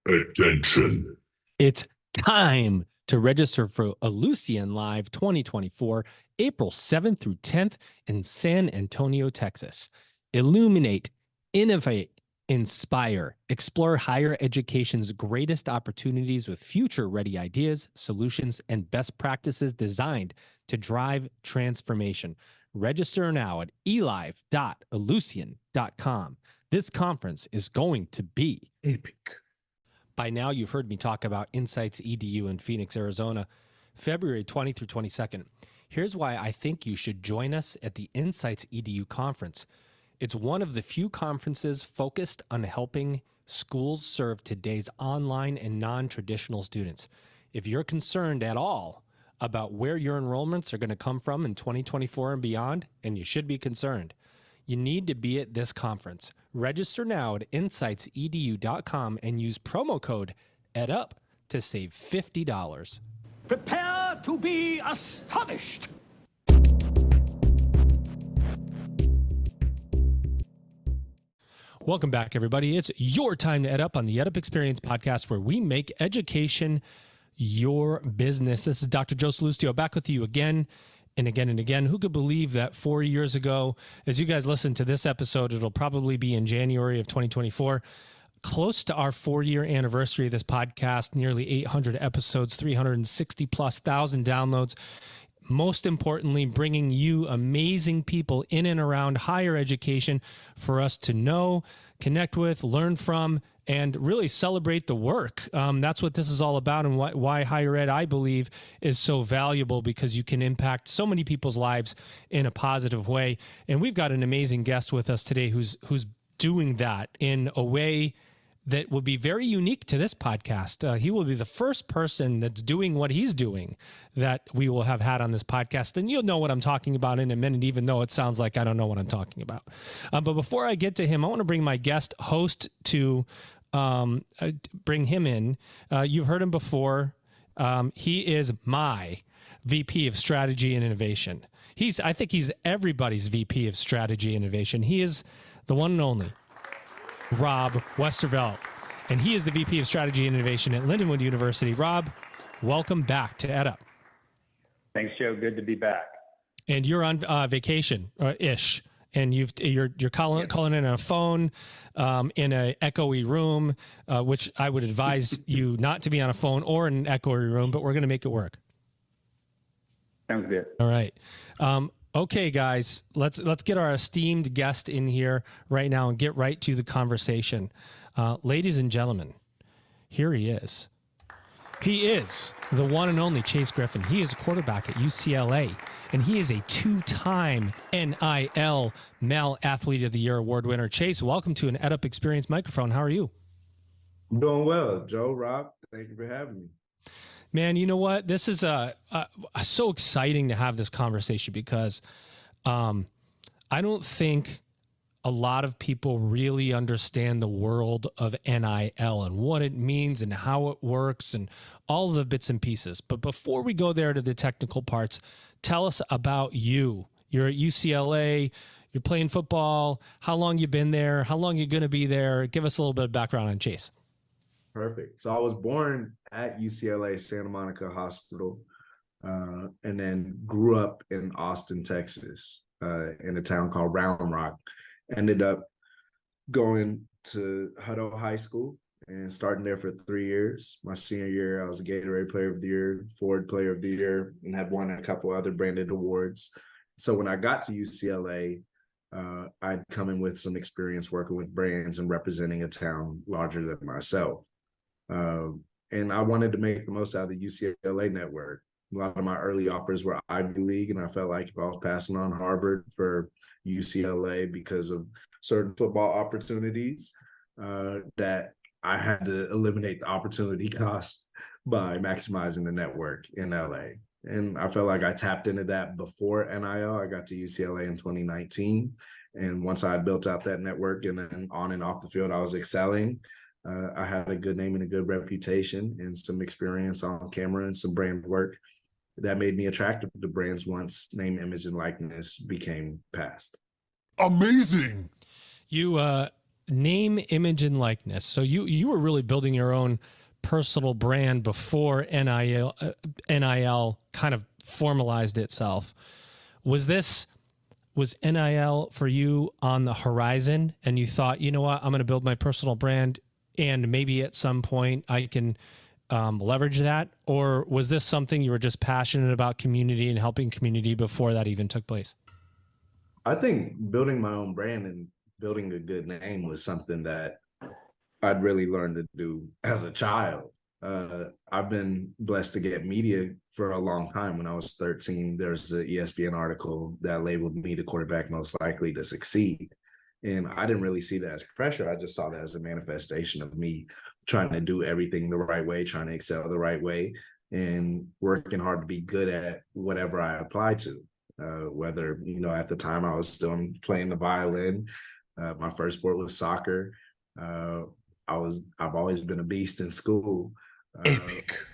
Attention. It's time to register for Ellucian Live 2024, April 7th through 10th in San Antonio, Texas. Illuminate, innovate, inspire, explore higher education's greatest opportunities with future-ready ideas, solutions, and best practices designed to drive transformation. Register now at elive.ellucian.com. This conference is going to be epic. By now, you've heard me talk about Insights EDU in Phoenix, Arizona, February 20 through 22nd. Here's why I think you should join us at the Insights EDU conference. It's one of the few conferences focused on helping schools serve today's online and non-traditional students. If you're concerned at all about where your enrollments are going to come from in 2024 and beyond, and you should be concerned, you need to be at this conference. Register now at insightsedu.com and use promo code EdUp to save $50. Prepare to be astonished. Welcome back, everybody. It's your time to EdUp on the EdUp Experience podcast, where we make education your business. This is Dr. Joe Salustio back with you again and again and again. Who could believe that 4 years ago, as you guys listen to this episode, it'll probably be in January of 2024, close to our 4-year anniversary of this podcast, nearly 800 episodes, 360 plus thousand downloads. Most importantly, bringing you amazing people in and around higher education for us to know, connect with, learn from, and really celebrate the work. That's what this is all about, and why higher ed, I believe, is so valuable, because you can impact so many people's lives in a positive way. And we've got an amazing guest with us today who's doing that in a way that will be very unique to this podcast. He will be the first person that's doing what he's doing that we will have had on this podcast. And you'll know what I'm talking about in a minute, even though it sounds like I don't know what I'm talking about. But before I get to him, I want to bring my guest host to bring him in. You've heard him before. He is my VP of Strategy and Innovation. I think he's everybody's VP of Strategy and Innovation. He is the one and only Rob Westervelt, and he is the VP of Strategy and Innovation at Lindenwood University. Rob, welcome back to EdUp. Thanks, Joe. Good to be back. And you're on vacation, ish, and you're calling in on a phone in an echoey room, which I would advise you not to be on a phone or in an echoey room, but we're going to make it work. Sounds good. All right. Okay, guys, let's get our esteemed guest in here right now and get right to the conversation. Ladies and gentlemen, here he is. He is the one and only Chase Griffin. He is a quarterback at UCLA, and he is a 2-time NIL Male Athlete of the Year award winner. Chase, welcome to an EdUp Experience microphone. How are you? I'm doing well, Joe, Rob. Thank you for having me. Man, you know what? This is so exciting to have this conversation, because I don't think a lot of people really understand the world of NIL and what it means and how it works and all the bits and pieces. But before we go there to the technical parts, tell us about you. You're at UCLA. You're playing football. How long you been there? How long you going to be there? Give us a little bit of background on Chase. Perfect. So I was born at UCLA Santa Monica Hospital, and then grew up in Austin, Texas, in a town called Round Rock. Ended up going to Hutto High School and starting there for 3 years. My senior year, I was a Gatorade Player of the Year, Ford Player of the Year, and had won a couple other branded awards. So when I got to UCLA, I'd come in with some experience working with brands and representing a town larger than myself. And I wanted to make the most out of the UCLA network. A lot of my early offers were Ivy League, and I felt like if I was passing on Harvard for UCLA because of certain football opportunities, that I had to eliminate the opportunity cost by maximizing the network in LA. And I felt like I tapped into that before NIL. I got to UCLA in 2019. And once I had built out that network and then on and off the field, I was excelling. I had a good name and a good reputation and some experience on camera and some brand work that made me attractive to brands once name, image, and likeness became passed. Amazing. You name, image, and likeness. So you were really building your own personal brand before NIL kind of formalized itself. Was NIL for you on the horizon, and you thought, you know what, I'm going to build my personal brand, and maybe at some point I can leverage that? Or was this something you were just passionate about community and helping community before that even took place? I think building my own brand and building a good name was something that I'd really learned to do as a child. I've been blessed to get media for a long time. When I was 13, there's an ESPN article that labeled me the quarterback most likely to succeed. And I didn't really see that as pressure. I just saw that as a manifestation of me trying to do everything the right way, trying to excel the right way, and working hard to be good at whatever I applied to. Whether, at the time I was still playing the violin. My first sport was soccer. I've always been a beast in school.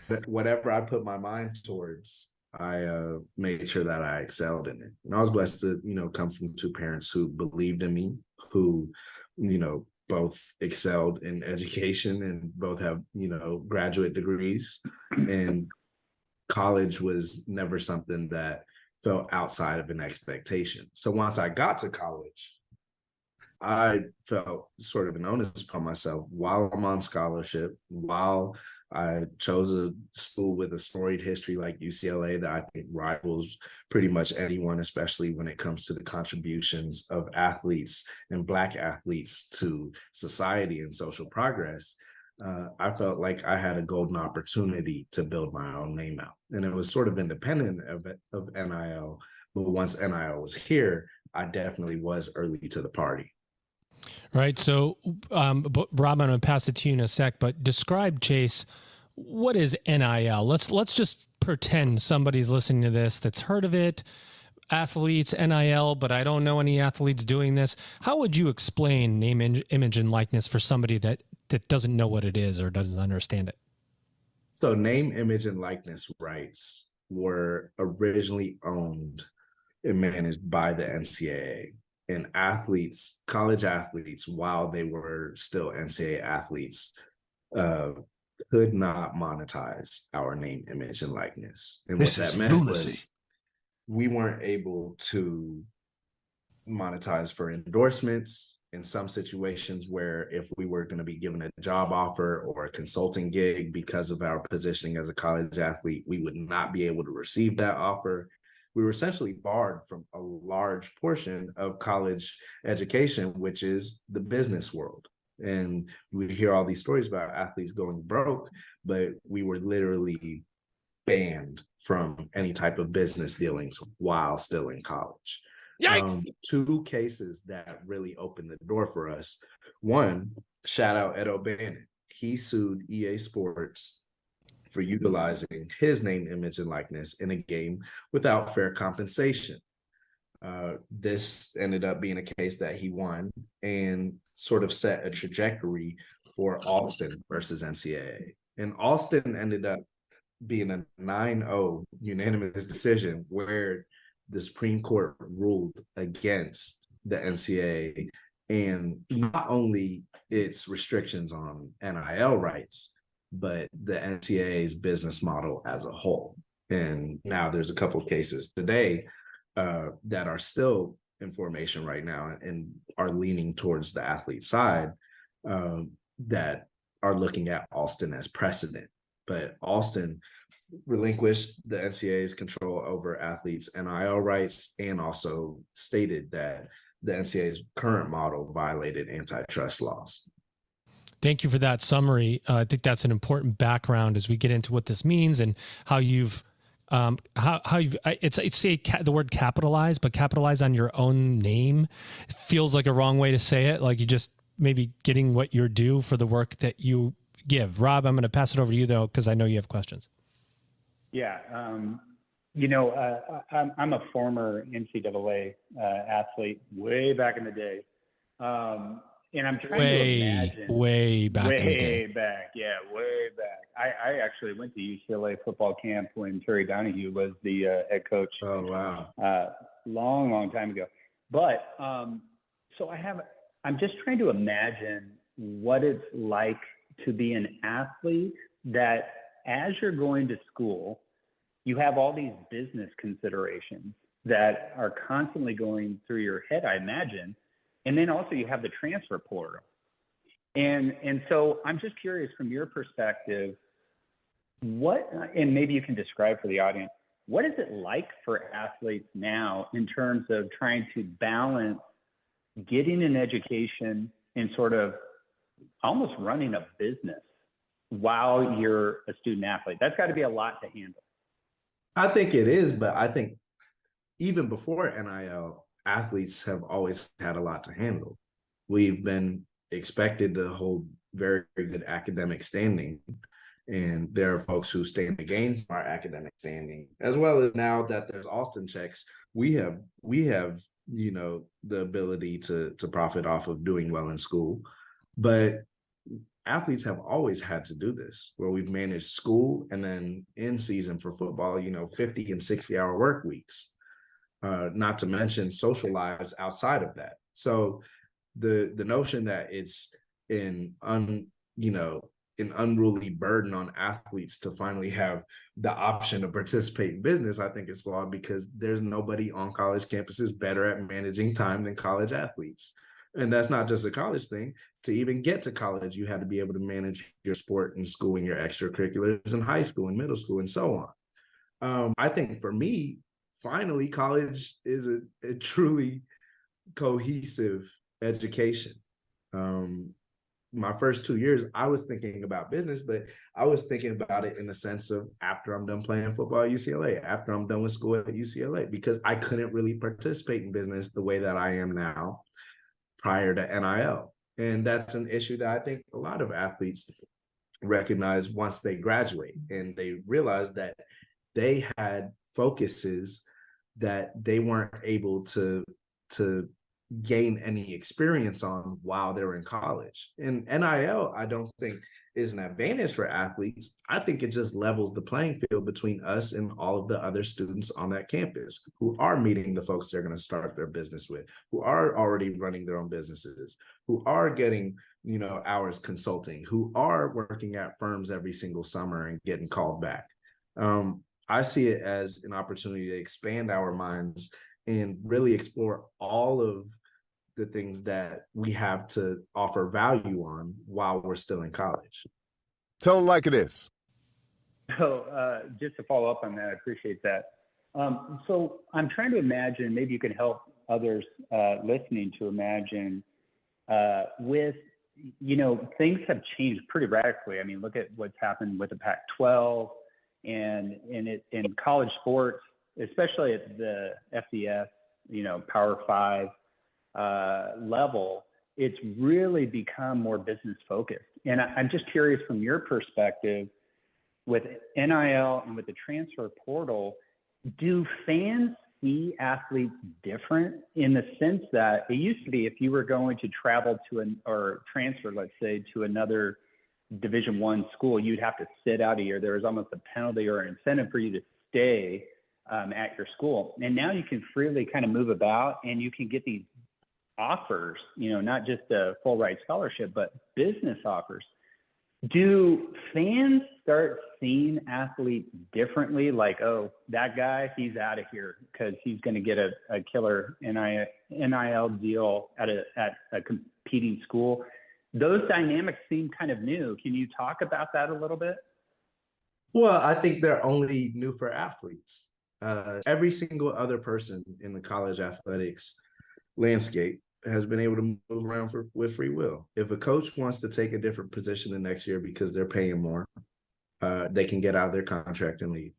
But whatever I put my mind towards, I made sure that I excelled in it. And I was blessed to, come from two parents who believed in me, who, both excelled in education and both have, graduate degrees. And college was never something that felt outside of an expectation. So once I got to college, I felt sort of an onus upon myself while I'm on scholarship, while I chose a school with a storied history like UCLA that I think rivals pretty much anyone, especially when it comes to the contributions of athletes and Black athletes to society and social progress. I felt like I had a golden opportunity to build my own name out. And it was sort of independent of NIL. But once NIL was here, I definitely was early to the party. Right. So, Rob, I'm going to pass it to you in a sec, but describe, Chase, what is NIL? Let's just pretend somebody's listening to this that's heard of it, athletes, NIL, but I don't know any athletes doing this. How would you explain name, image, and likeness for somebody that doesn't know what it is or doesn't understand it? So name, image, and likeness rights were originally owned and managed by the NCAA. And athletes, college athletes, while they were still NCAA athletes, could not monetize our name, image, and likeness. And what that meant was we weren't able to monetize for endorsements in some situations where if we were going to be given a job offer or a consulting gig because of our positioning as a college athlete, we would not be able to receive that offer. We were essentially barred from a large portion of college education, which is the business world. And we hear all these stories about athletes going broke, but we were literally banned from any type of business dealings while still in college. Yikes! Two cases that really opened the door for us. One, shout out EdUp. He sued EA Sports for utilizing his name, image, and likeness in a game without fair compensation. This ended up being a case that he won and sort of set a trajectory for Alston versus NCAA. And Alston ended up being a 9-0 unanimous decision where the Supreme Court ruled against the NCAA and not only its restrictions on NIL rights, but the NCAA's business model as a whole. And now there's a couple of cases today that are still in formation right now and are leaning towards the athlete side that are looking at Alston as precedent. But Alston relinquished the NCAA's control over athletes' NIL rights and also stated that the NCAA's current model violated antitrust laws. Thank you for that summary. I think that's an important background as we get into what this means and how you've the word capitalize, but capitalize on your own name feels like a wrong way to say it. Like you just maybe getting what you're due for the work that you give. Rob, I'm going to pass it over to you though, because I know you have questions. Yeah. I'm a former NCAA athlete way back in the day. And I'm trying to imagine. Way back in the day. Way back. I actually went to UCLA football camp when Terry Donahue was the head coach. Oh, wow. Long time ago. But so I I'm just trying to imagine what it's like to be an athlete that as you're going to school, you have all these business considerations that are constantly going through your head, I imagine. And then also you have the transfer portal. And so I'm just curious from your perspective, what, and maybe you can describe for the audience, what is it like for athletes now in terms of trying to balance getting an education and sort of almost running a business while you're a student athlete? That's got to be a lot to handle. I think it is, but I think even before NIL, athletes have always had a lot to handle. We've been expected to hold very, very good academic standing. And there are folks who stay in the game for our academic standing, as well as now that there's Austin checks, we have, you know, the ability to profit off of doing well in school. But athletes have always had to do this, where we've managed school and then in season for football, you know, 50 and 60-hour work weeks, not to mention social lives outside of that. So the notion that it's an unruly burden on athletes to finally have the option to participate in business, I think is flawed, because there's nobody on college campuses better at managing time than college athletes. And that's not just a college thing. To even get to college, you had to be able to manage your sport in school and your extracurriculars in high school and middle school and so on. I think for me, finally, college is a truly cohesive education. My first 2 years, I was thinking about business, but I was thinking about it in the sense of after I'm done playing football at UCLA, after I'm done with school at UCLA, because I couldn't really participate in business the way that I am now prior to NIL. And that's an issue that I think a lot of athletes recognize once they graduate, and they realize that they had focuses that they weren't able to gain any experience on while they're in college. And NIL, I don't think is an advantage for athletes. I think it just levels the playing field between us and all of the other students on that campus who are meeting the folks they're going to start their business with, who are already running their own businesses, who are getting, you know, hours consulting, who are working at firms every single summer and getting called back. I see it as an opportunity to expand our minds and really explore all of the things that we have to offer value on while we're still in college. Tell them like it is. So just to follow up on that, I appreciate that. So I'm trying to imagine, maybe you can help others listening to imagine with, you know, things have changed pretty radically. I mean, look at what's happened with the Pac-12 and in college sports, especially at the FCS, you know, Power 5 level, it's really become more business focused. And I'm just curious from your perspective, with NIL and with the transfer portal, do fans see athletes different in the sense that it used to be if you were going to travel to or transfer, let's say, to another Division I school, you'd have to sit out a year. There was almost a penalty or an incentive for you to stay at your school. And now you can freely kind of move about, and you can get these offers, you know, not just a full ride scholarship, but business offers. Do fans start seeing athletes differently? Like, oh, that guy, he's out of here because he's going to get a killer NIL deal at a competing school. Those dynamics seem kind of new. Can you talk about that a little bit? Well, I think they're only new for athletes. Every single other person in the college athletics landscape has been able to move around with free will. If a coach wants to take a different position the next year because they're paying more, they can get out of their contract and leave.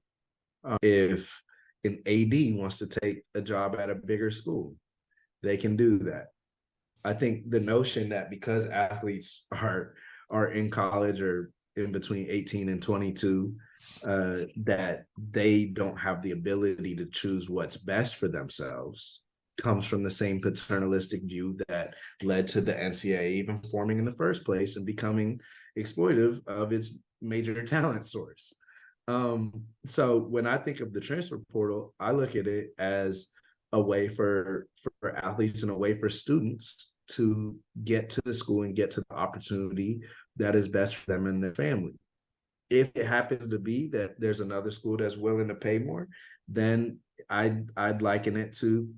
If an AD wants to take a job at a bigger school, they can do that. I think the notion that because athletes are in college or in between 18 and 22, that they don't have the ability to choose what's best for themselves comes from the same paternalistic view that led to the NCAA even forming in the first place and becoming exploitive of its major talent source. So when I think of the transfer portal, I look at it as a way for athletes and a way for students to get to the school and get to the opportunity that is best for them and their family. If it happens to be that there's another school that's willing to pay more, then I'd liken it to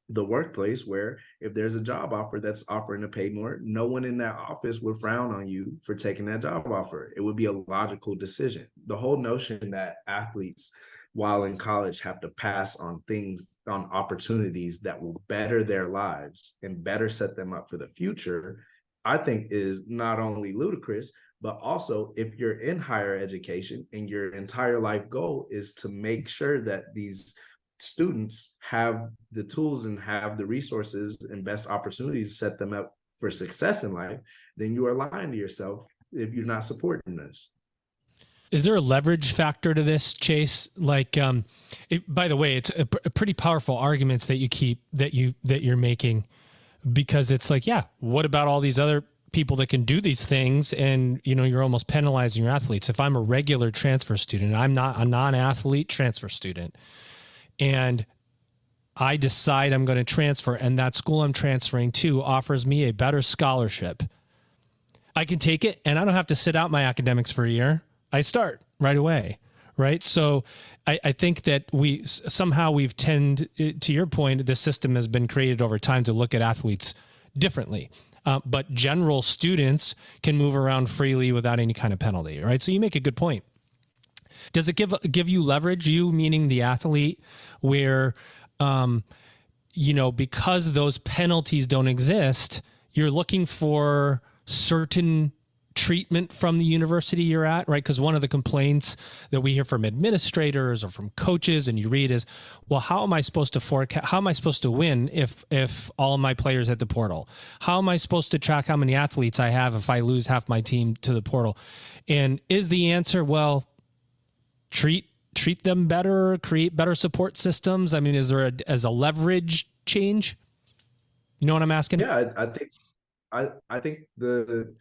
the workplace, where if there's a job offer that's offering to pay more, no one in that office would frown on you for taking that job offer. It would be a logical decision. The whole notion that athletes, while in college, have to pass on things, on opportunities that will better their lives and better set them up for the future, I think is not only ludicrous, but also, if you're in higher education and your entire life goal is to make sure that these students have the tools and have the resources and best opportunities to set them up for success in life, then you are lying to yourself if you're not supporting this. Is there a leverage factor to this, Chase? Like, by the way, it's a pretty powerful arguments that you're making, because it's like, yeah, what about all these other people that can do these things? And, you're almost penalizing your athletes. If I'm a regular transfer student, I'm not a non-athlete transfer student, and I decide I'm going to transfer, and that school I'm transferring to offers me a better scholarship, I can take it, and I don't have to sit out my academics for a year. I start right away, right? So I think that we've tend, to your point, the system has been created over time to look at athletes differently. But general students can move around freely without any kind of penalty, right? So you make a good point. Does it give you leverage, you meaning the athlete, where, because those penalties don't exist, you're looking for certain treatment from the university you're at, right? Because one of the complaints that we hear from administrators or from coaches, and you read, is, well, how am I supposed to forecast? How am I supposed to win if all of my players at the portal? How am I supposed to track how many athletes I have if I lose half my team to the portal? And is the answer, well, treat them better, create better support systems? I mean, is there as a leverage change? You know what I'm asking? Yeah, I think the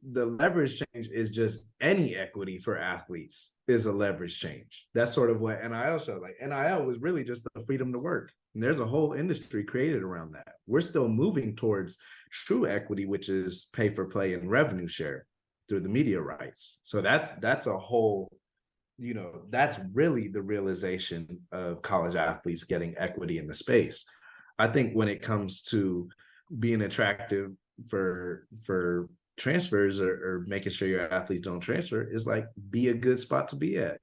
leverage change is just any equity for athletes is a leverage change. That's sort of what NIL showed. Like, NIL was really just the freedom to work. And there's a whole industry created around that. We're still moving towards true equity, which is pay for play and revenue share through the media rights. So that's a whole, that's really the realization of college athletes getting equity in the space. I think when it comes to being attractive for transfers or making sure your athletes don't transfer, is like, be a good spot to be at.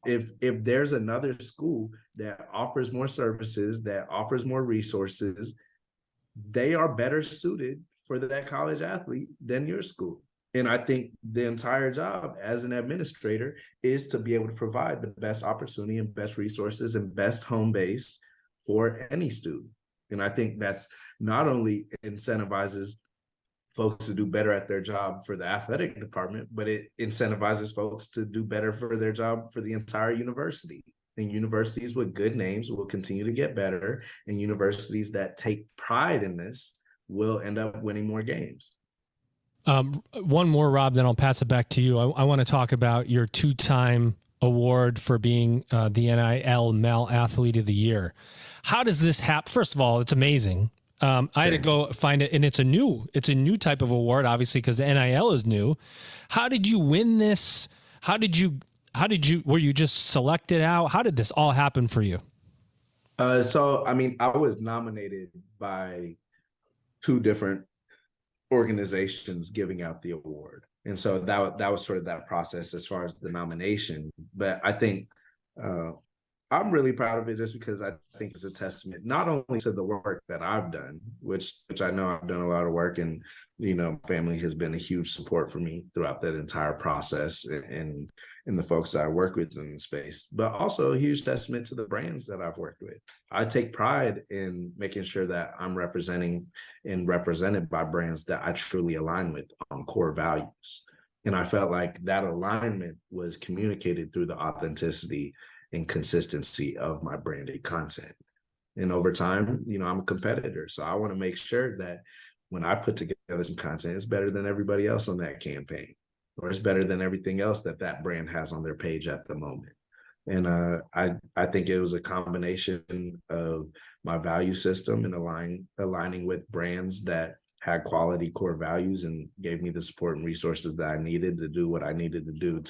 If there's another school that offers more services, that offers more resources, they are better suited for that college athlete than your school. And I think the entire job as an administrator is to be able to provide the best opportunity and best resources and best home base for any student. And I think that's not only incentivizes folks to do better at their job for the athletic department, but it incentivizes folks to do better for their job for the entire university. And universities with good names will continue to get better, and universities that take pride in this will end up winning more games. One more, Rob, then I'll pass it back to you. I want to talk about your 2-time award for being the NIL Male Athlete of the Year. How does this happen? First of all, it's amazing. I had to go find it, and it's a new type of award, obviously, because the NIL is new. How did you win this? Were you just selected out? How did this all happen for you? So, I mean, I was nominated by 2 different organizations giving out the award. And so that was sort of that process as far as the nomination. But I think I'm really proud of it, just because I think it's a testament not only to the work that I've done, which I know I've done a lot of work, and family has been a huge support for me throughout that entire process, and the folks that I work with in the space, but also a huge testament to the brands that I've worked with. I take pride in making sure that I'm representing and represented by brands that I truly align with on core values. And I felt like that alignment was communicated through the authenticity and consistency of my branded content. And over time, I'm a competitor. So I want to make sure that when I put together some content, it's better than everybody else on that campaign, or it's better than everything else that brand has on their page at the moment. And I think it was a combination of my value system and aligning with brands that had quality core values and gave me the support and resources that I needed to do what I needed to do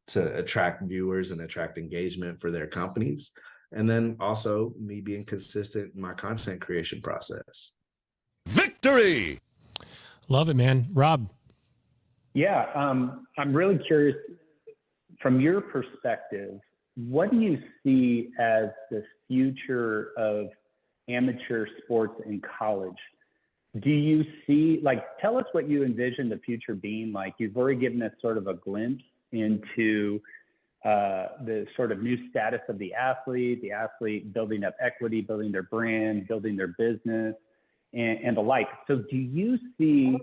to attract viewers and attract engagement for their companies. And then also me being consistent in my content creation process. Victory! Love it, man. Rob. Yeah, I'm really curious from your perspective, what do you see as the future of amateur sports in college? Do you see, tell us what you envision the future being like. You've already given us sort of a glimpse into the sort of new status of the athlete building up equity, building their brand, building their business, and the like. So do you see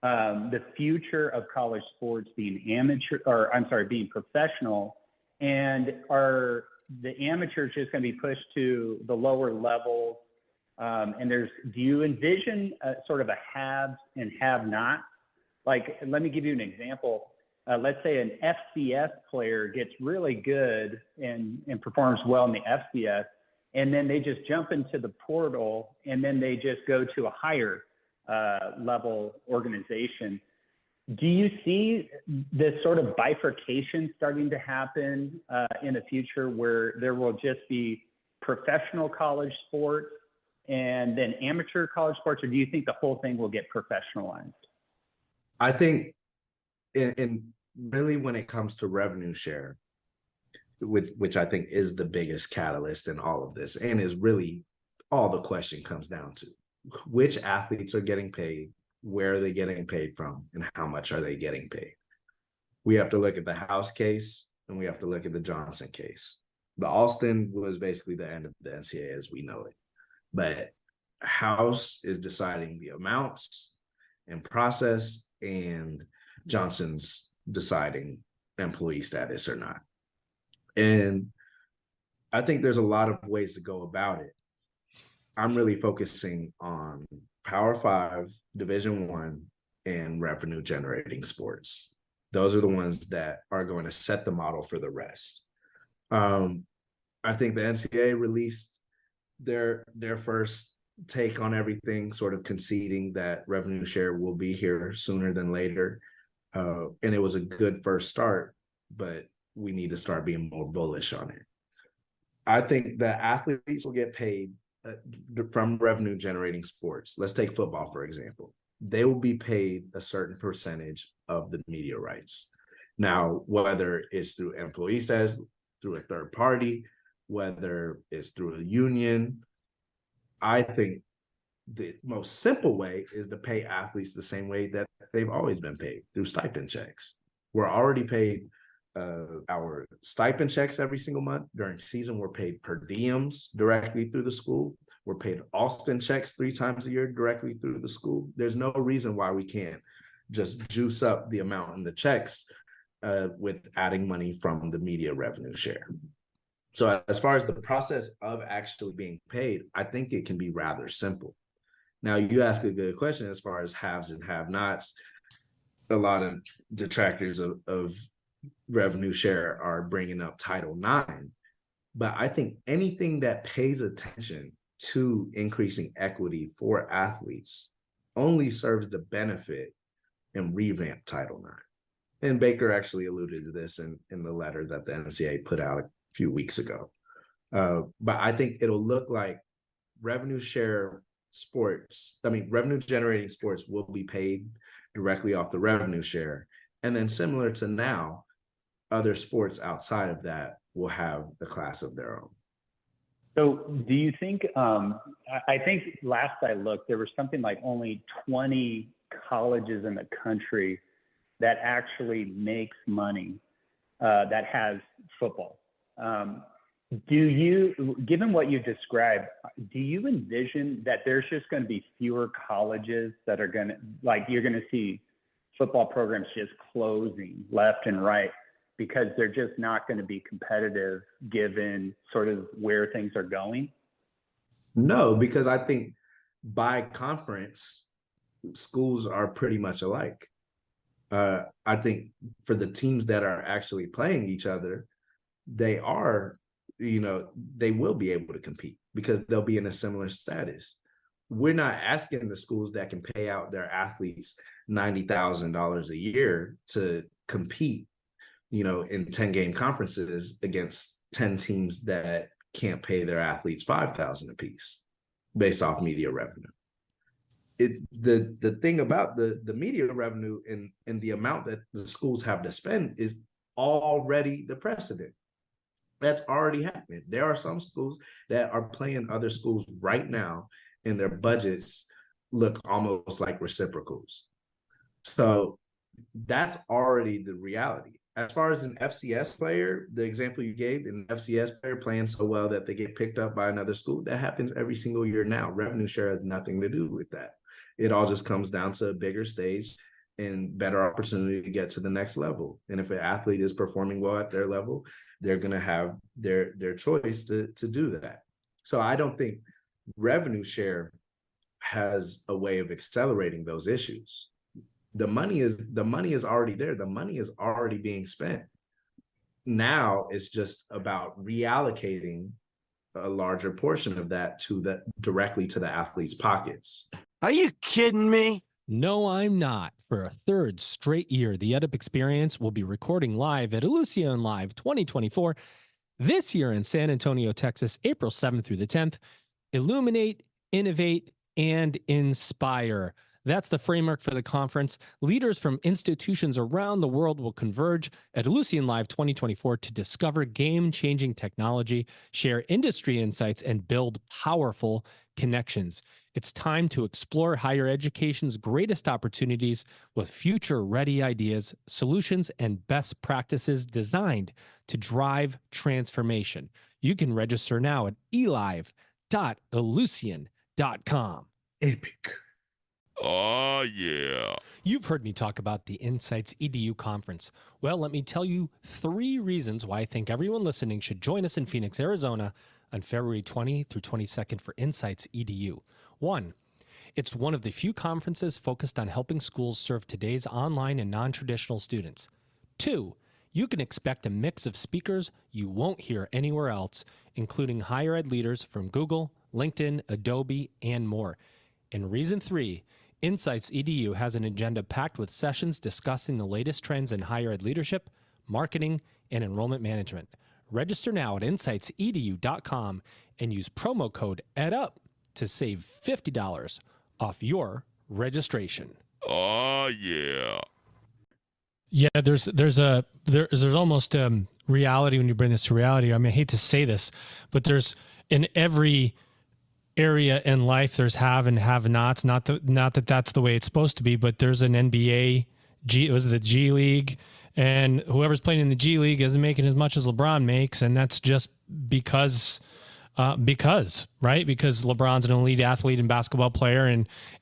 the future of college sports being being professional, and are the amateurs just going to be pushed to the lower levels? And do you envision sort of a haves and have-nots? Let me give you an example. Let's say an FCS player gets really good and performs well in the FCS, and then they just jump into the portal, and then they just go to a higher level organization. Do you see this sort of bifurcation starting to happen in the future, where there will just be professional college sports and then amateur college sports, or do you think the whole thing will get professionalized? I think in really when it comes to revenue share, which I think is the biggest catalyst in all of this, and is really all the question comes down to, which athletes are getting paid, where are they getting paid from, and how much are they getting paid? We have to look at the House case, and we have to look at the Johnson case. The Alston was basically the end of the NCAA as we know it. But House is deciding the amounts and process, and Johnson's deciding employee status or not. And I think there's a lot of ways to go about it. I'm really focusing on Power 5, Division 1, and revenue generating sports. Those are the ones that are going to set the model for the rest. I think the NCAA released their first take on everything, sort of conceding that revenue share will be here sooner than later. And it was a good first start, but we need to start being more bullish on it. I think that athletes will get paid from revenue generating sports. Let's take football, for example. They will be paid a certain percentage of the media rights. Now, whether it's through employee status, through a third party, whether it's through a union, I think the most simple way is to pay athletes the same way that they've always been paid, through stipend checks. We're already paid our stipend checks every single month. During season, we're paid per diems directly through the school. We're paid Alston checks 3 times a year directly through the school. There's no reason why we can't just juice up the amount in the checks with adding money from the media revenue share. So as far as the process of actually being paid, I think it can be rather simple. Now, you ask a good question as far as haves and have-nots. A lot of detractors of revenue share are bringing up Title IX, but I think anything that pays attention to increasing equity for athletes only serves the benefit and revamp Title IX. And Baker actually alluded to this in the letter that the NCAA put out a few weeks ago. But I think it'll look like revenue generating sports will be paid directly off the revenue share. And then similar to now, other sports outside of that will have a class of their own. So do you think, I think last I looked, there was something like only 20 colleges in the country that actually makes money that has football. Given what you described, do you envision that there's just going to be fewer colleges that are going to, you're going to see football programs just closing left and right because they're just not going to be competitive given sort of where things are going? No, because I think by conference, schools are pretty much alike. I think for the teams that are actually playing each other, they are, they will be able to compete because they'll be in a similar status. We're not asking the schools that can pay out their athletes $90,000 a year to compete, in 10-game conferences against 10 teams that can't pay their athletes $5,000 apiece based off media revenue. The thing about the media revenue and the amount that the schools have to spend is already the precedent. That's already happening. There are some schools that are playing other schools right now, and their budgets look almost like reciprocals. So that's already the reality. As far as an FCS player, the example you gave, an FCS player playing so well that they get picked up by another school, that happens every single year now. Revenue share has nothing to do with that. It all just comes down to a bigger stage and better opportunity to get to the next level. And if an athlete is performing well at their level, they're going to have their choice to do that. So I don't think revenue share has a way of accelerating those issues. The money is already there. The money is already being spent. Now it's just about reallocating a larger portion of that directly to the athletes' pockets. Are you kidding me? No, I'm not. For a third straight year, the EdUp Experience will be recording live at Illusion Live 2024 this year in San Antonio, Texas, April 7th through the 10th. Illuminate, innovate, and inspire. That's the framework for the conference. Leaders from institutions around the world will converge at Illusion Live 2024 to discover game-changing technology, share industry insights, and build powerful connections. It's time to explore higher education's greatest opportunities with future-ready ideas, solutions, and best practices designed to drive transformation. You can register now at elive.illusion.com. Epic. Oh, yeah. You've heard me talk about the Insights EDU conference. Well, let me tell you 3 reasons why I think everyone listening should join us in Phoenix, Arizona on February 20 through 22nd for Insights EDU. 1, it's one of the few conferences focused on helping schools serve today's online and non-traditional students. 2, you can expect a mix of speakers you won't hear anywhere else, including higher ed leaders from Google, LinkedIn, Adobe, and more. And reason 3, Insights EDU has an agenda packed with sessions discussing the latest trends in higher ed leadership, marketing, and enrollment management. Register now at insightsedu.com and use promo code EdUp to save $50 off your registration. Oh, yeah. Yeah, there's almost reality when you bring this to reality. I mean, I hate to say this, but there's in every area in life there's have and have-nots. Not that that's the way it's supposed to be, but there's an NBA, the G League, and whoever's playing in the G League isn't making as much as LeBron makes, and that's just because right? Because LeBron's an elite athlete and basketball player,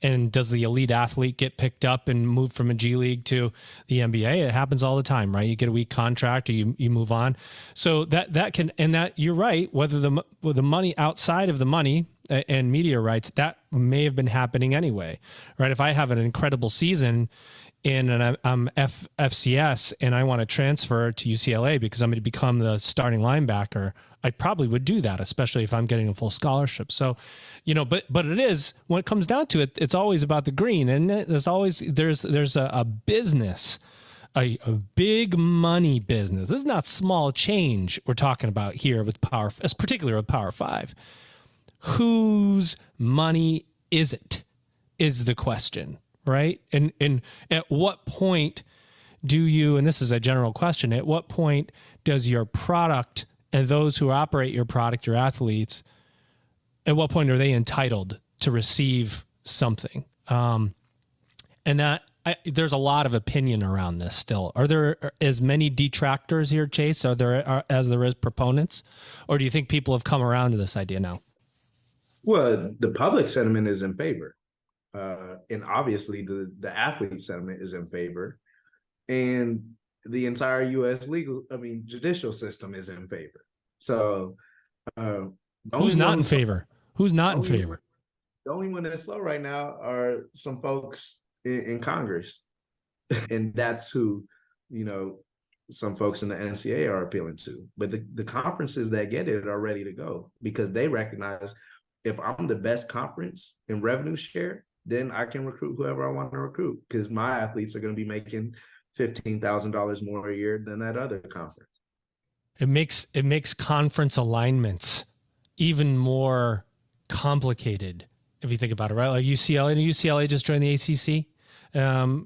and does the elite athlete get picked up and moved from a G League to the NBA? It happens all the time, right? You get a weak contract or you move on. So that can, and that you're right, whether the money outside of the money and media rights, that may have been happening anyway, right? If I have an incredible season and I'm FCS and I want to transfer to UCLA because I'm going to become the starting linebacker, I probably would do that, especially if I'm getting a full scholarship. So, but it is, when it comes down to it, it's always about the green. And there's a business, a big money business. This is not small change we're talking about here with particularly with Power 5. Whose money is it, is the question, right? And at what point do you, and this is a general question, at what point does your product and those who operate your product, your athletes, at what point are they entitled to receive something? And that there's a lot of opinion around this still. Are there as many detractors here, Chase, as there is proponents? Or do you think people have come around to this idea now? Well, the public sentiment is in favor. And obviously the athlete sentiment is in favor. And the entire U.S. judicial system is in favor. So who's not in favor? Who's not in favor? The only one that's slow right now are some folks in Congress. And that's who, some folks in the NCAA are appealing to. But the conferences that get it are ready to go because they recognize if I'm the best conference in revenue share, then I can recruit whoever I want to recruit because my athletes are going to be making $15,000 more a year than that other conference. It makes conference alignments even more complicated if you think about it, right? Like UCLA just joined the ACC.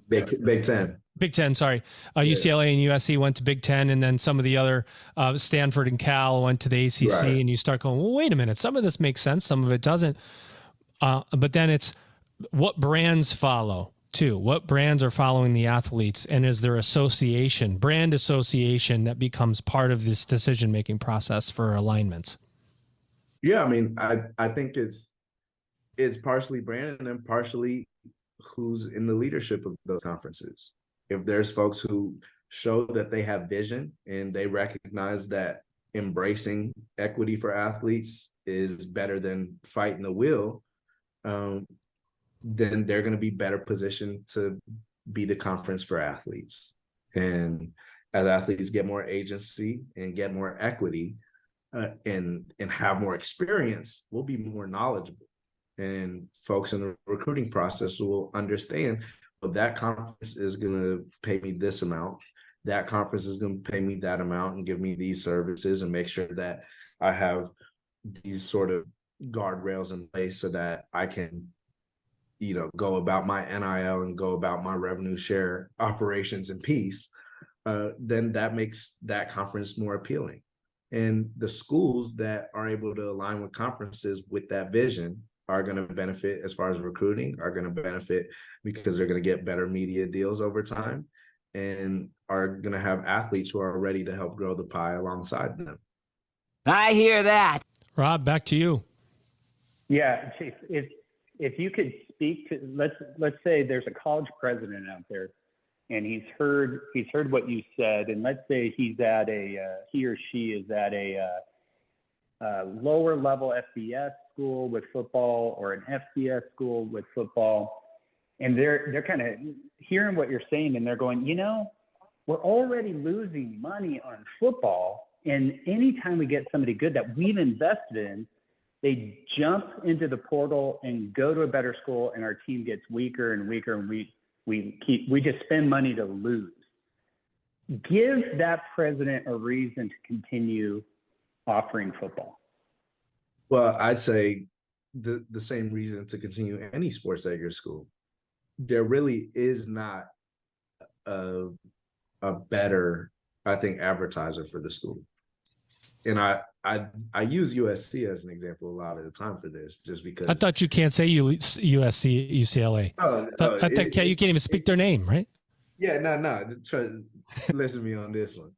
Big Ten. Big Ten, sorry. UCLA and USC went to Big Ten, and then some of the other Stanford and Cal went to the ACC, right. And you start going, well, wait a minute, some of this makes sense, some of it doesn't. But then it's what brands follow too. What brands are following the athletes, and is there brand association that becomes part of this decision-making process for alignments? Yeah, I mean, I think it's partially brand and then partially who's in the leadership of those conferences. If there's folks who show that they have vision and they recognize that embracing equity for athletes is better than fighting the wheel, then they're going to be better positioned to be the conference for athletes. And as athletes get more agency and get more equity and have more experience, we'll be more knowledgeable. And folks in the recruiting process will understand, well, that conference is going to pay me this amount. That conference is going to pay me that amount and give me these services and make sure that I have these sort of guardrails in place so that I can, go about my NIL and go about my revenue share operations in peace. Then that makes that conference more appealing. And the schools that are able to align with conferences with that vision are going to benefit as far as recruiting, are going to benefit because they're going to get better media deals over time and are going to have athletes who are ready to help grow the pie alongside them. I hear that. Rob, back to you. Yeah, Chief, if you could speak to, let's say there's a college president out there and he's heard what you said, and let's say he or she is at a lower level FBS school with football or an FCS school with football, and they're kind of hearing what you're saying and they're going, we're already losing money on football, and anytime we get somebody good that we've invested in, they jump into the portal and go to a better school, and our team gets weaker and weaker, and we just spend money to lose. Give that president a reason to continue offering football. Well, I'd say the same reason to continue any sports at your school. There really is not a better, I think, advertiser for the school. And I use USC as an example a lot of the time for this, just because. I thought you can't say USC, UCLA. I think you can't even speak their name, right? Yeah, no. Listen to me on this one.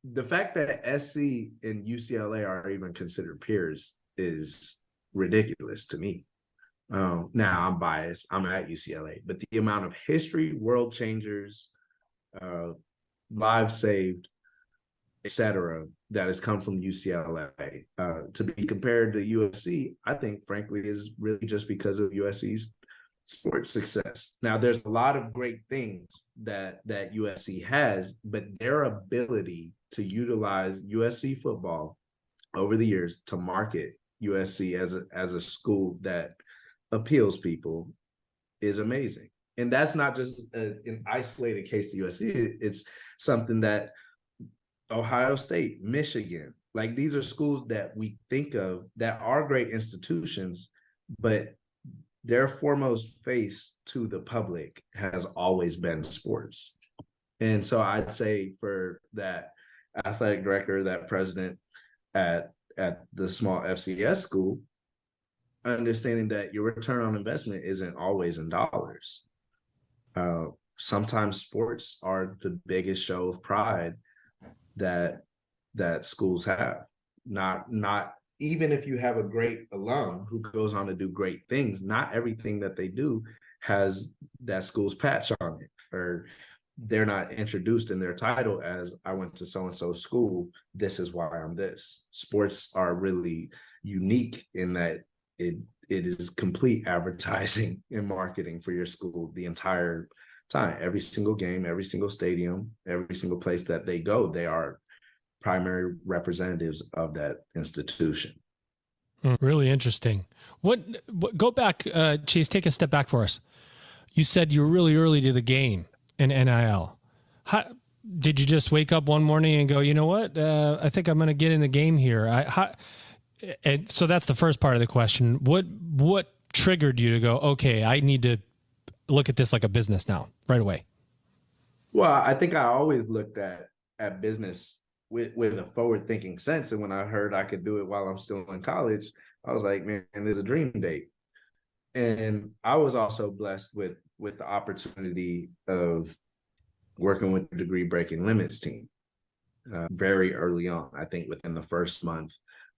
The fact that SC and UCLA are even considered peers is ridiculous to me. Now I'm biased. I'm at UCLA, but the amount of history, world changers, lives saved, etc., that has come from UCLA to be compared to USC, I think, frankly, is really just because of USC's sports success. Now, there's a lot of great things that USC has, but their ability to utilize USC football over the years to market USC as a school that appeals people is amazing. And that's not just an isolated case to USC. It's something that Ohio State, Michigan, like these are schools that we think of that are great institutions, but their foremost face to the public has always been sports. And so I'd say for that athletic director, that president at the small FCS school, understanding that your return on investment isn't always in dollars. Sometimes sports are the biggest show of pride that schools have. Not even if you have a great alum who goes on to do great things, not everything that they do has that school's patch on it, or they're not introduced in their title as I went to so-and-so school, this is why I'm this. Sports are really unique in that it is complete advertising and marketing for your school the entire time. Every single game, every single stadium, every single place that they go, they are primary representatives of that institution. Really interesting. What go back, Chase, take a step back for us. You said you were really early to the game in NIL. How did you just wake up one morning and go, you know what? I think I'm going to get in the game here. And so that's the first part of the question. What triggered you to go, okay, I need to look at this like a business now, right away? Well, I think I always looked at business with a forward-thinking sense. And when I heard I could do it while I'm still in college, I was like, man, there's a dream date. And I was also blessed with the opportunity of working with the Degree Breaking Limits team very early on, I think within the first month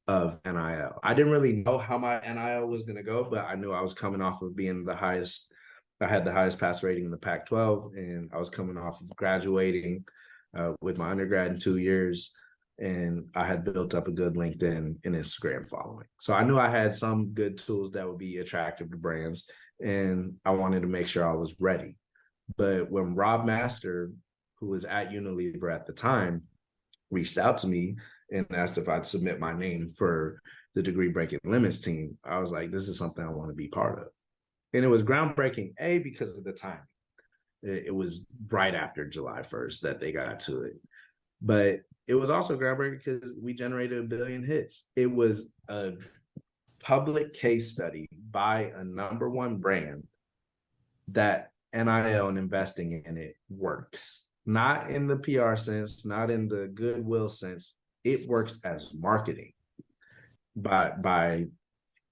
of NIL. I didn't really know how my NIL was going to go, but I knew I was coming off of being I had the highest pass rating in the Pac-12, and I was coming off of graduating with my undergrad in 2 years, and I had built up a good LinkedIn and Instagram following. So I knew I had some good tools that would be attractive to brands, and I wanted to make sure I was ready. But when Rob Master, who was at Unilever at the time, reached out to me and asked if I'd submit my name for the Degree Breaking Limits team, I was like, this is something I want to be part of. And it was groundbreaking, because of the timing. It was right after July 1st that they got to it. But it was also groundbreaking because we generated 1 billion hits. It was a public case study by a number one brand that NIL and investing in it works. Not in the PR sense, not in the goodwill sense. It works as marketing by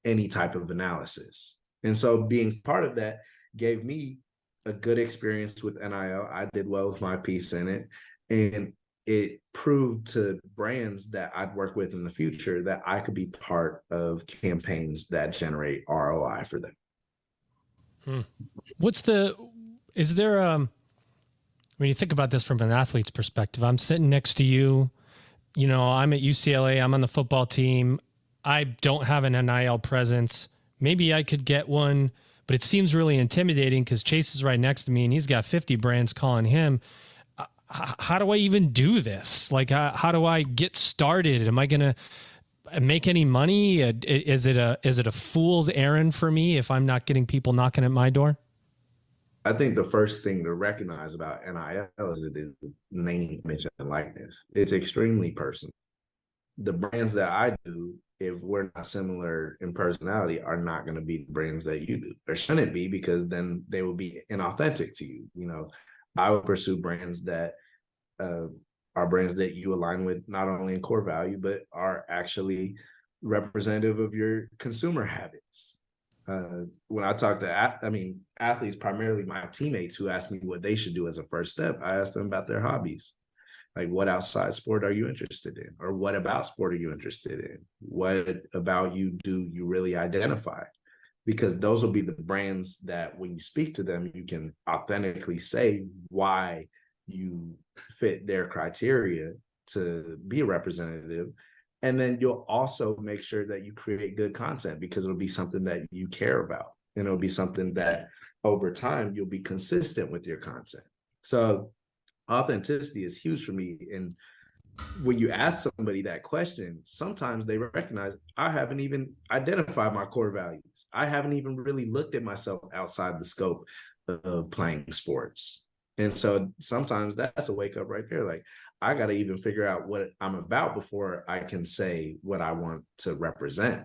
any type of analysis. And so being part of that gave me a good experience with NIL. I did well with my piece in it. And it proved to brands that I'd work with in the future that I could be part of campaigns that generate ROI for them. When you think about this from an athlete's perspective, I'm sitting next to you, I'm at UCLA, I'm on the football team. I don't have an NIL presence. Maybe I could get one, but it seems really intimidating because Chase is right next to me and he's got 50 brands calling him. How do I even do this? Like, how do I get started? Am I going to make any money? Is it a fool's errand for me if I'm not getting people knocking at my door? I think the first thing to recognize about NIL is the name, image, and likeness. It's extremely personal. The brands that I do, if we're not similar in personality, are not going to be the brands that you do. Or shouldn't be, because then they will be inauthentic to you. I would pursue brands that are brands that you align with, not only in core value, but are actually representative of your consumer habits. When I talk to athletes, primarily my teammates who ask me what they should do as a first step, I ask them about their hobbies. Like, what outside sport are you interested in? Or what about sport are you interested in? What about you do you really identify? Because those will be the brands that when you speak to them, you can authentically say why you fit their criteria to be a representative. And then you'll also make sure that you create good content, because it'll be something that you care about. And it'll be something that over time, you'll be consistent with your content. So authenticity is huge for me. And when you ask somebody that question, sometimes they recognize I haven't even identified my core values. I haven't even really looked at myself outside the scope of playing sports. And so sometimes that's a wake up right there. Like, I got to even figure out what I'm about before I can say what I want to represent.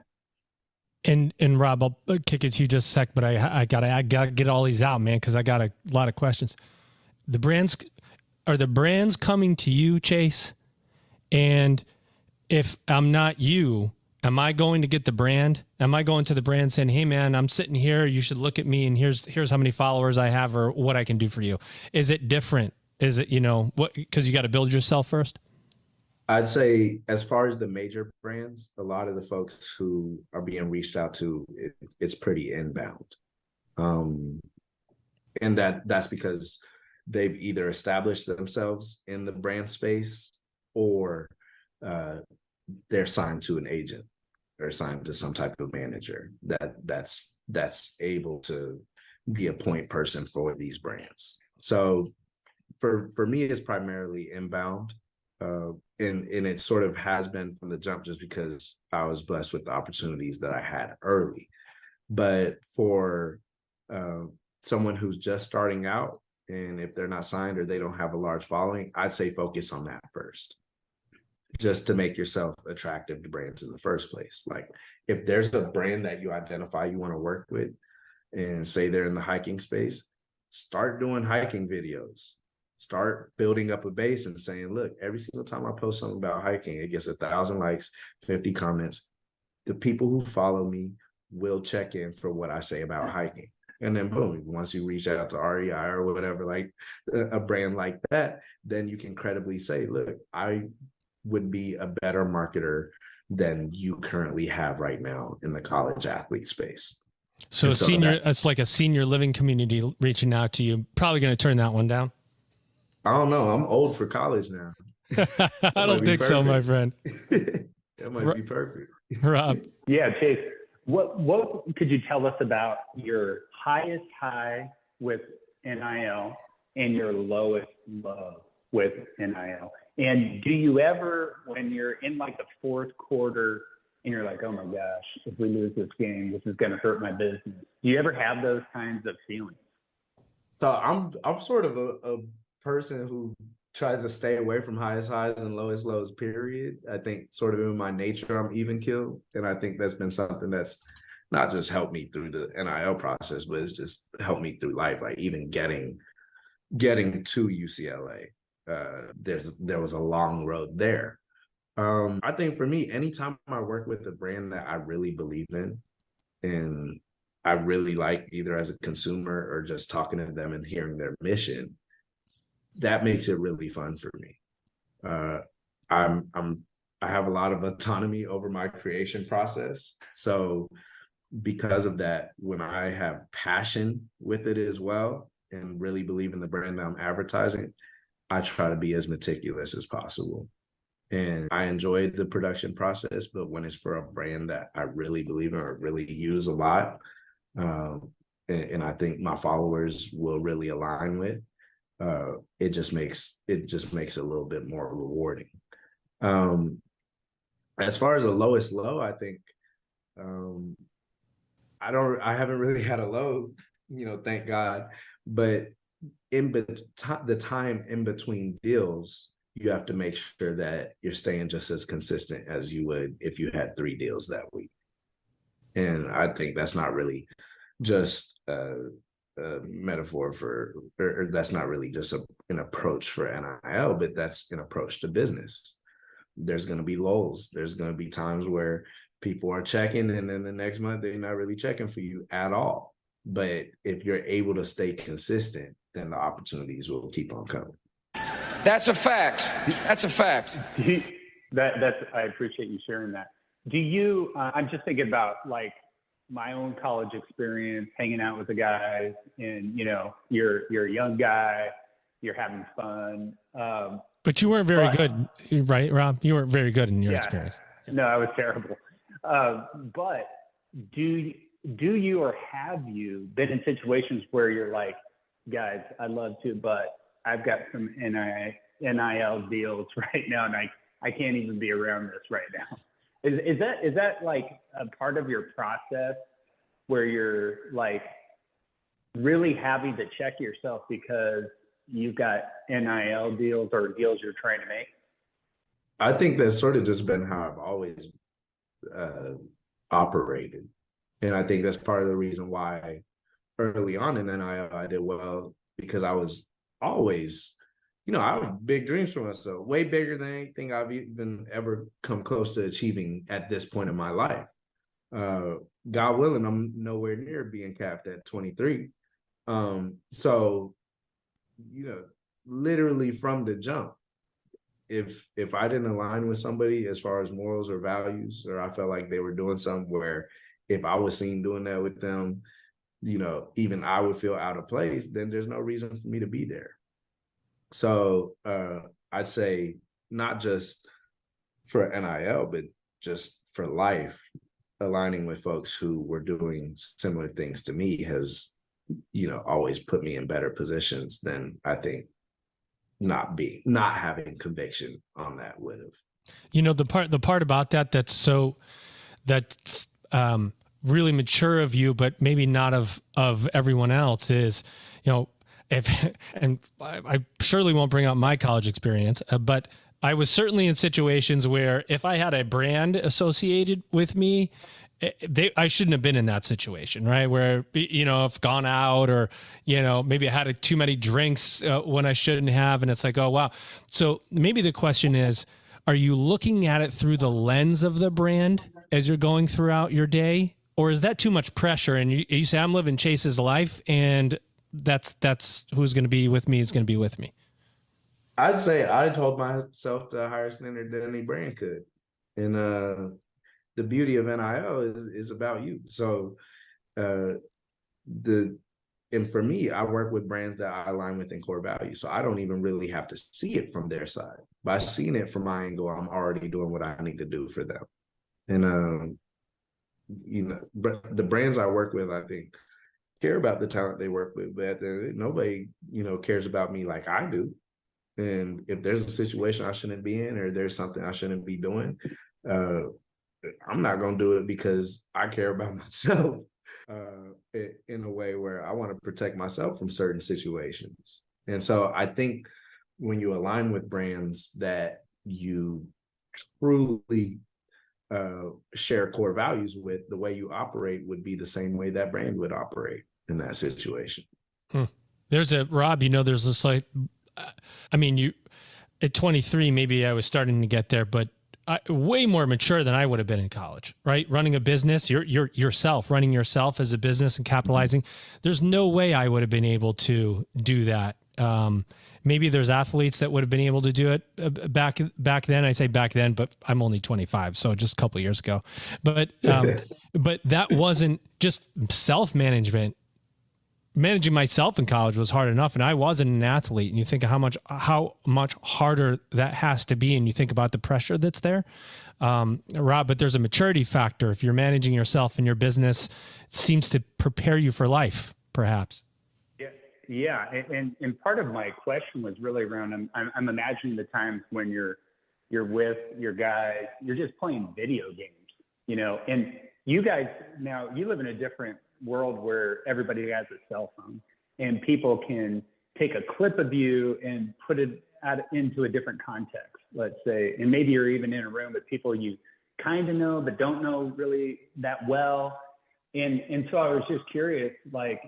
And Rob, I'll kick it to you just a sec, but I gotta get all these out, man, because I got a lot of questions. Are the brands coming to you, Chase? And if I'm not you, am I going to get the brand? Am I going to the brand saying, hey man, I'm sitting here, you should look at me, and here's how many followers I have or what I can do for you? Is it different? Is it, because you got to build yourself first? I'd say as far as the major brands, a lot of the folks who are being reached out to, it's pretty inbound. And that's because they've either established themselves in the brand space, or they're signed to an agent or signed to some type of manager that's able to be a point person for these brands. So for me, it's primarily inbound. And it sort of has been from the jump, just because I was blessed with the opportunities that I had early. But for someone who's just starting out, and if they're not signed or they don't have a large following, I'd say focus on that first, just to make yourself attractive to brands in the first place. Like, if there's a brand that you identify you want to work with, and say they're in the hiking space, start doing hiking videos. Start building up a base and saying, look, every single time I post something about hiking, it gets 1,000 likes, 50 comments. The people who follow me will check in for what I say about hiking. And then boom, once you reach out to REI or whatever, like a brand like that, then you can credibly say, look, I would be a better marketer than you currently have right now in the college athlete space. So it's like a senior living community reaching out to you. Probably going to turn that one down. I don't know. I'm old for college now. I don't think so, my friend. That might be perfect. Rob. Yeah, Chase, what could you tell us about your highest high with NIL and your lowest low with NIL? And do you ever, when you're in like the fourth quarter and you're like, oh my gosh, if we lose this game, this is going to hurt my business, do you ever have those kinds of feelings? So I'm sort of a person who tries to stay away from highest highs and lowest lows, period. I think sort of in my nature, I'm even killed. And I think that's been something that's not just helped me through the NIL process, but it's just helped me through life. Like even getting to UCLA, there was a long road there. I think for me, anytime I work with a brand that I really believe in and I really like, either as a consumer or just talking to them and hearing their mission, that makes it really fun for me. I have a lot of autonomy over my creation process. So because of that, when I have passion with it as well and really believe in the brand that I'm advertising, I try to be as meticulous as possible. And I enjoy the production process, but when it's for a brand that I really believe in or really use a lot, and I think my followers will really align with, it just makes it a little bit more rewarding. As far as the lowest low, I think I haven't really had a low, thank God. But the time in between deals, you have to make sure that you're staying just as consistent as you would if you had 3 deals that week. And I think that's not really just a metaphor for, or that's not really just an approach for NIL, but that's an approach to business. There's going to be lulls. There's going to be times where people are checking, and then the next month they're not really checking for you at all. But if you're able to stay consistent, then the opportunities will keep on coming. That's a fact. That's a fact. I appreciate you sharing that. Do you, I'm just thinking about like my own college experience, hanging out with the guys, and you're a young guy, you're having fun. But you weren't very good, right, Rob? You weren't very good in your experience. No, I was terrible. But do you or have you been in situations where you're like, guys, I'd love to, but I've got some NIL deals right now, and I can't even be around this right now. Is that like a part of your process where you're like really having to check yourself because you've got NIL deals or deals you're trying to make? I think that's sort of just been how I've always operated. And I think that's part of the reason why early on in NIL I did well, because I was always, I have big dreams for myself, way bigger than anything I've even ever come close to achieving at this point in my life. God willing, I'm nowhere near being capped at 23. So, literally from the jump, if I didn't align with somebody as far as morals or values, or I felt like they were doing something where if I was seen doing that with them, even I would feel out of place, then there's no reason for me to be there. So I'd say not just for NIL, but just for life, aligning with folks who were doing similar things to me has always put me in better positions than I think not having conviction on that would have. The part about that's really mature of you, but maybe not of everyone else is, if, and I surely won't bring up my college experience, but I was certainly in situations where if I had a brand associated with me, I shouldn't have been in that situation, right? Where, I've gone out or, maybe I had too many drinks when I shouldn't have. And it's like, oh, wow. So maybe the question is, are you looking at it through the lens of the brand as you're going throughout your day? Or is that too much pressure? And you say, I'm living Chase's life, and that's who's going to be with me is going to be with me. I'd say I told myself to a higher standard than any brand could. And the beauty of NIL is about you. So and for me, I work with brands that I align with in core values. So I don't even really have to see it from their side. By seeing it from my angle, I'm already doing what I need to do for them. And but the brands I work with, I think, care about the talent they work with, but nobody, cares about me like I do. And if there's a situation I shouldn't be in, or there's something I shouldn't be doing, I'm not going to do it because I care about myself in a way where I want to protect myself from certain situations. And so I think when you align with brands that you truly share core values with, the way you operate would be the same way that brand would operate in that situation. There's Rob, there's this you at 23, maybe I was starting to get there, but way more mature than I would have been in college, right? Running a business, you're running yourself as a business and capitalizing. There's no way I would have been able to do that. Maybe there's athletes that would have been able to do it back then. I say back then, but I'm only 25, so just a couple of years ago. But but that wasn't just self-management. Managing myself in college was hard enough, and I wasn't an athlete. And you think of how much harder that has to be, and you think about the pressure that's there, Rob. But there's a maturity factor. If you're managing yourself in your business, it seems to prepare you for life, perhaps. Yeah. And part of my question was really around. I'm imagining the times when you're with your guys, you're just playing video games, and you guys now you live in a different world where everybody has a cell phone and people can take a clip of you and put it into a different context, let's say, and maybe you're even in a room with people you kind of know but don't know really that well, and so I was just curious, like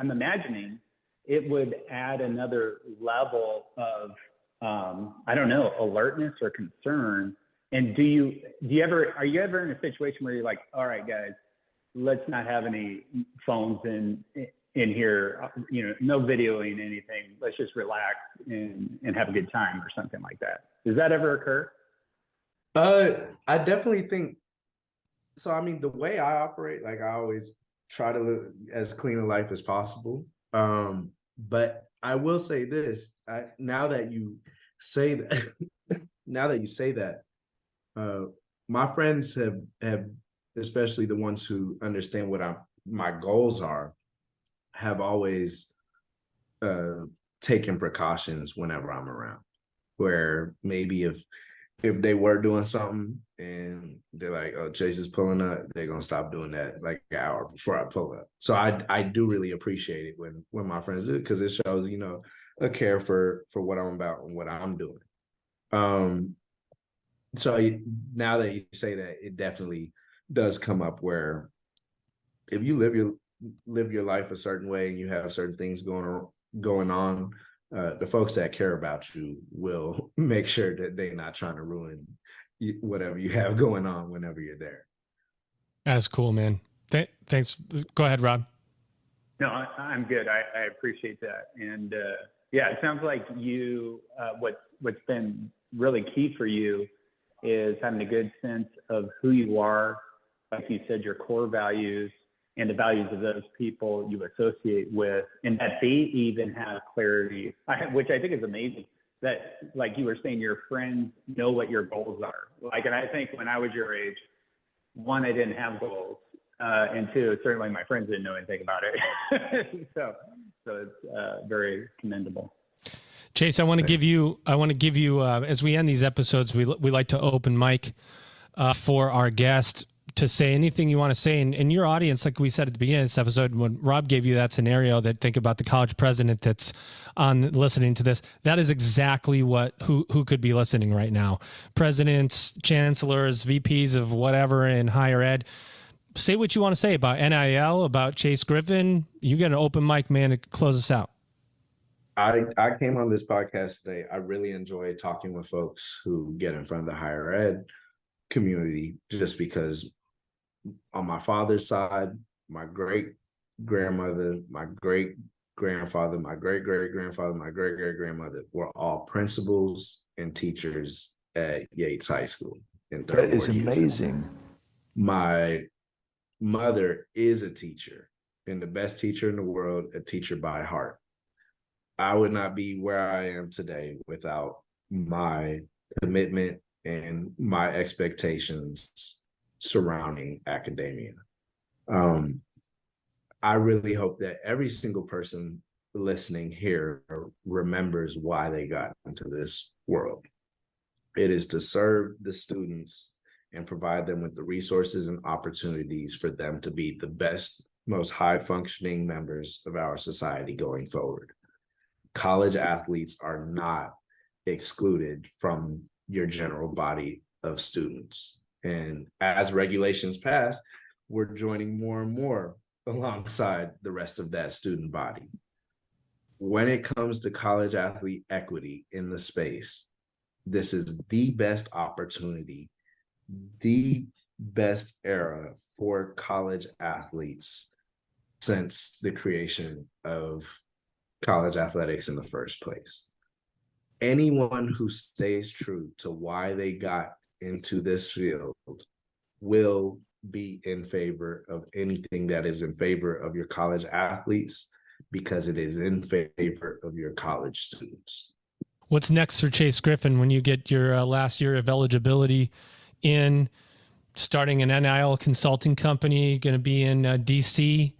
I'm imagining it would add another level of I don't know, alertness or concern. And are you ever in a situation where you're like, all right, guys, let's not have any phones in here, no videoing anything. Let's just relax and have a good time or something like that. Does that ever occur? I definitely think so. I mean, the way I operate, like I always try to live as clean a life as possible. But I will say this, now that you say that, my friends have, especially the ones who understand what my goals are, have always taken precautions whenever I'm around. Where maybe if they were doing something and they're like, "Oh, Chase is pulling up," they're gonna stop doing that like an hour before I pull up. So I do really appreciate it when my friends do it, because it shows a care for what I'm about and what I'm doing. So now that you say that, it definitely does come up where if you live your life a certain way and you have certain things going on, the folks that care about you will make sure that they're not trying to ruin whatever you have going on whenever you're there. That's cool, man. Thanks. Go ahead, Rob. No, I'm good. I appreciate that. And yeah, it sounds like you, what's been really key for you is having a good sense of who you are, like you said, your core values and the values of those people you associate with, and that they even have clarity, which I think is amazing. That, like you were saying, your friends know what your goals are. Like, and I think when I was your age, one, I didn't have goals. and two, certainly my friends didn't know anything about it. so it's very commendable. Chase, I want to give you, as we end these episodes, we like to open mic for our guest to say anything you want to say. And your audience, like we said at the beginning of this episode, when Rob gave you that scenario, that think about the college president that's on listening to this, that is exactly who could be listening right now. Presidents, chancellors, VPs of whatever in higher ed. Say what you want to say about NIL, about Chase Griffin. You get an open mic, man, to close us out. I came on this podcast today. I really enjoy talking with folks who get in front of the higher ed community, just because on my father's side, my great grandmother, my great grandfather, my great great grandfather, my great great grandmother were all principals and teachers at Yates High School. That is amazing. My mother is a teacher, and the best teacher in the world, a teacher by heart. I would not be where I am today without my commitment and my expectations surrounding academia. I really hope that every single person listening here remembers why they got into this world. It is to serve the students and provide them with the resources and opportunities for them to be the best, most high-functioning members of our society going forward. College athletes are not excluded from your general body of students. And as regulations pass, we're joining more and more alongside the rest of that student body. When it comes to college athlete equity in the space, this is the best opportunity, the best era for college athletes since the creation of college athletics in the first place. Anyone who stays true to why they got into this field will be in favor of anything that is in favor of your college athletes, because it is in favor of your college students. What's next for Chase Griffin when you get your last year of eligibility in, starting an NIL consulting company, going to be in DC,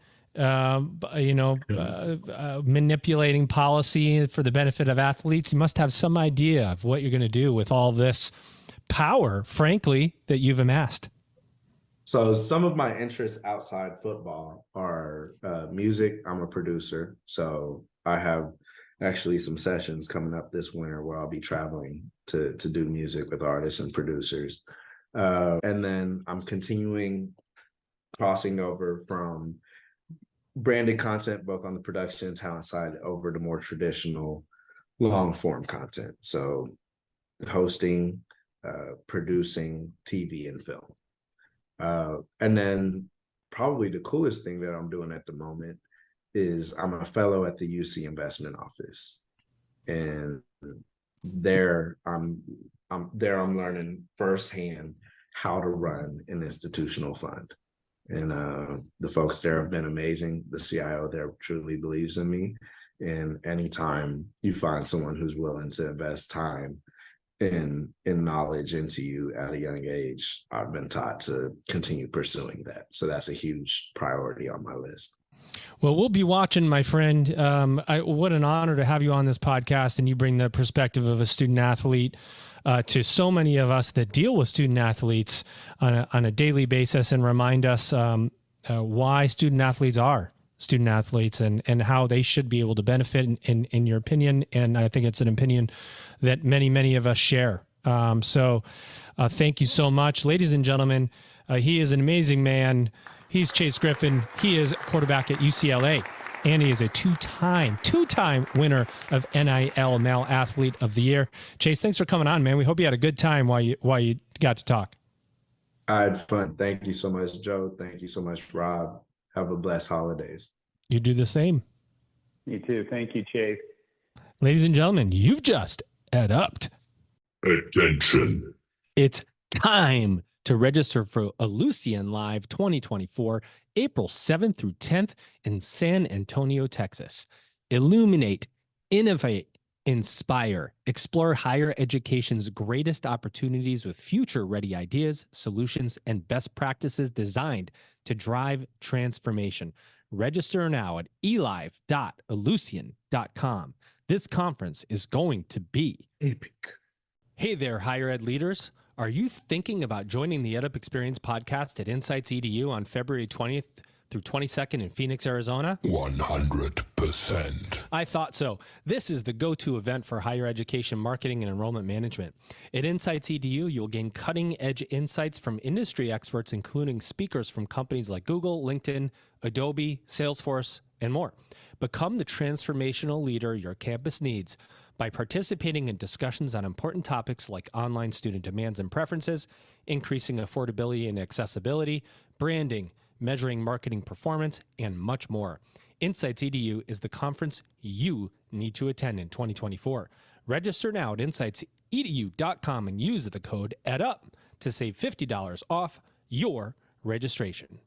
manipulating policy for the benefit of athletes? You must have some idea of what you're going to do with all this power, frankly, that you've amassed. So some of my interests outside football are music. I'm a producer, so I have actually some sessions coming up this winter where I'll be traveling to do music with artists and producers. And then I'm continuing crossing over from branded content, both on the production and talent side, over to more traditional long form content. So hosting, producing TV and film. And then probably the coolest thing that I'm doing at the moment is I'm a fellow at the UC Investment Office. And there I'm learning firsthand how to run an institutional fund. And the folks there have been amazing. The CIO there truly believes in me. And anytime you find someone who's willing to invest time in knowledge into you at a young age, I've been taught to continue pursuing that. So that's a huge priority on my list. Well, we'll be watching, my friend. What an honor to have you on this podcast, and you bring the perspective of a student athlete to so many of us that deal with student athletes on a daily basis, and remind us why student athletes are student athletes and how they should be able to benefit in your opinion. And I think it's an opinion that many, many of us share. So thank you so much. Ladies and gentlemen, he is an amazing man. He's Chase Griffin. He is quarterback at UCLA, and he is a two-time winner of NIL Male Athlete of the Year. Chase, thanks for coming on, man. We hope you had a good time while you got to talk. I had fun. Thank you so much, Joe. Thank you so much, Rob. Have a blessed holidays. You do the same. You too. Thank you, Chase. Ladies and gentlemen, you've just EdUp'd. Attention. It's time to register for Lucian Live 2024, April 7th through 10th in San Antonio, Texas. Illuminate, innovate, Inspire. Explore higher education's greatest opportunities with future-ready ideas, solutions, and best practices designed to drive transformation. Register now at elive.ellucian.com. This conference is going to be Epic. Hey there, higher ed leaders. Are you thinking about joining the EdUp Experience podcast at Insights EDU on February 20th through 22nd in Phoenix, Arizona? 100%. I thought so. This is the go-to event for higher education marketing and enrollment management. At Insights EDU, you'll gain cutting-edge insights from industry experts, including speakers from companies like Google, LinkedIn, Adobe, Salesforce, and more. Become the transformational leader your campus needs by participating in discussions on important topics like online student demands and preferences, increasing affordability and accessibility, branding, measuring marketing performance, and much more. Insights EDU is the conference you need to attend in 2024. Register now at insightsedu.com and use the code EdUp to save $50 off your registration.